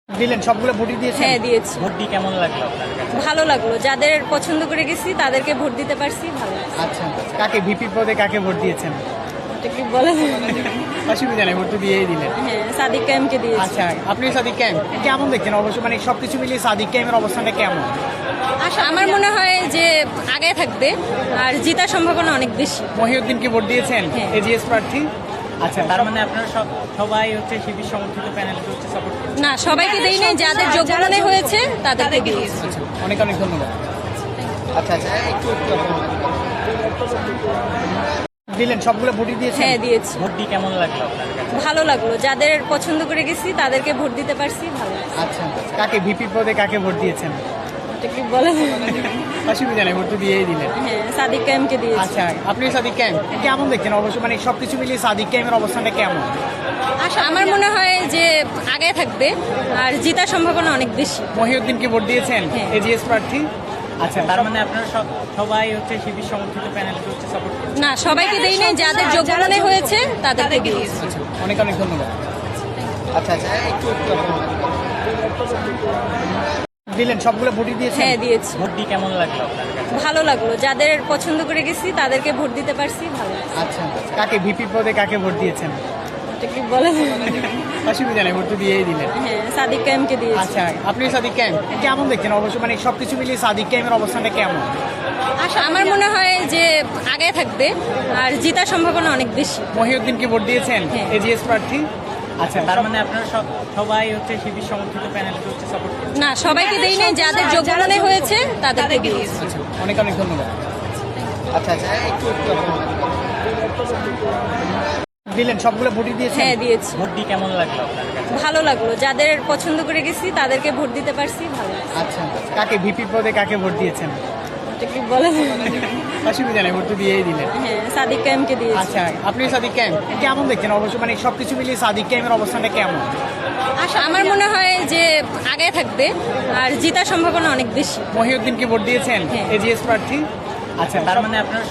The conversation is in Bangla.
দিলেন সবগুলো ভোটই দিয়েছেন? হ্যাঁ দিয়েছি। ভোট দিয়ে কেমন লাগলো আপনার কাছে? ভালো লাগলো, যাদের পছন্দ করে গেছি তাদেরকে ভোট দিতে পারছি, ভালো লাগছে। আচ্ছা, কাকে ভিপি পদে কাকে ভোট দিয়েছেন? এটা কি বলে? অসুবিধা নেই, ভোট তো দিয়েই দিলেন। হ্যাঁ, সাদিক কায়েমকে দিয়েছি। আচ্ছা, আপনি সাদিক কায়েম কেমন দেখছেন? অবশ্য মানে সবকিছু মিলিয়ে সাদিক কায়েমের অবস্থানটা কেমন? আমার মনে হয় যে আগে থাকবে আর জেতার সম্ভাবনা অনেক বেশি। মহিউদ্দিনকে ভোট দিয়েছেন? হ্যাঁ। এজিএস প্রার্থী। আচ্ছা, তার মানে আপনারা সবাই হচ্ছে শিবির সমর্থিত প্যানেলকে হচ্ছে সাপোর্ট করছেন? না, সবাইকে দেই নাই, যাদের যোগ্য মনে হয়েছে তাদেরকে দিয়েছি। আচ্ছা, অনেক অনেক ধন্যবাদ। আচ্ছা আচ্ছা, একটু দিলেন সবগুলো ভোটই দিয়েছেন? হ্যাঁ দিয়েছি। ভোট দিয়ে কেমন লাগলো আপনার কাছে? ভালো লাগলো, যাদের পছন্দ করে গেছি তাদেরকে ভোট দিতে পারছি, ভালো লাগছে। আচ্ছা, কাকে ভিপি পদে কাকে ভোট দিয়েছেন? এটা কি বলে? অসুবিধা নেই, ভোট তো দিয়েই দিলেন। হ্যাঁ, সাদিক কায়েমকে দিয়েছি। আচ্ছা, আপনি সাদিক কায়েম কেমন দেখছেন? অবশ্য মানে সবকিছু মিলিয়ে সাদিক কায়েমের অবস্থানটা কেমন? আমার মনে হয় যে আগে থাকবে আর জেতার সম্ভাবনা অনেক বেশি। মহিউদ্দিনকে ভোট দিয়েছেন? হ্যাঁ। এজিএস প্রার্থী। আচ্ছা, তার মানে আপনারা সবাই হচ্ছে শিবির সমর্থিত প্যানেলকে হচ্ছে সাপোর্ট করছেন? না, সবাইকে দেই নাই, যাদের যোগ্য মনে হয়েছে তাদেরকে দিয়েছি। আচ্ছা, অনেক অনেক ধন্যবাদ। আচ্ছা আচ্ছা, একটু দিলেন সবগুলো ভোটই দিয়েছেন? হ্যাঁ দিয়েছি। ভোট দিয়ে কেমন লাগলো আপনার কাছে? ভালো লাগলো, যাদের পছন্দ করে গেছি তাদেরকে ভোট দিতে পারছি, ভালো লাগছে। আচ্ছা, কাকে ভিপি পদে কাকে ভোট দিয়েছেন? এটা কি বলে? অসুবিধা নেই, ভোট তো দিয়েই দিলেন। হ্যাঁ, সাদিক কায়েমকে দিয়েছি। আচ্ছা, আপনি সাদিক কায়েম কেমন দেখছেন? অবশ্য মানে সবকিছু মিলিয়ে সাদিক কায়েমের অবস্থানটা কেমন? আমার মনে হয় যে আগে থাকবে আর জেতার সম্ভাবনা অনেক বেশি। মহিউদ্দিনকে ভোট দিয়েছেন? হ্যাঁ। এজিএস প্রার্থী। আচ্ছা, তার মানে আপনারা সবাই হচ্ছে শিবির সমর্থিত প্যানেলকে হচ্ছে সাপোর্ট করছেন? না, সবাইকে দেই নাই, যাদের যোগ্য মনে হয়েছে তাদেরকে দিয়েছি। আচ্ছা, অনেক অনেক ধন্যবাদ। আচ্ছা আচ্ছা, একটু দিলেন সবগুলো ভোটই দিয়েছেন? হ্যাঁ দিয়েছি। ভোট দিয়ে কেমন লাগলো আপনার কাছে? ভালো লাগলো, যাদের পছন্দ করে গেছি তাদেরকে ভোট দিতে পারছি, ভালো লাগছে। আচ্ছা, কাকে ভিপি পদে কাকে ভোট দিয়েছেন? এটা কি বলে? অসুবিধা নেই, ভোট তো দিয়েই দিলেন। হ্যাঁ, সাদিক কায়েমকে দিয়েছি। আচ্ছা, আপনি সাদিক কায়েম কেমন দেখছেন? অবশ্য মানে সবকিছু মিলিয়ে সাদিক কায়েমের অবস্থানটা কেমন? আমার মনে হয় যে আগে থাকবে আর জেতার সম্ভাবনা অনেক বেশি। মহিউদ্দিনকে ভোট দিয়েছেন? হ্যাঁ। এজিএস প্রার্থী। আচ্ছা, তার মানে আপনারা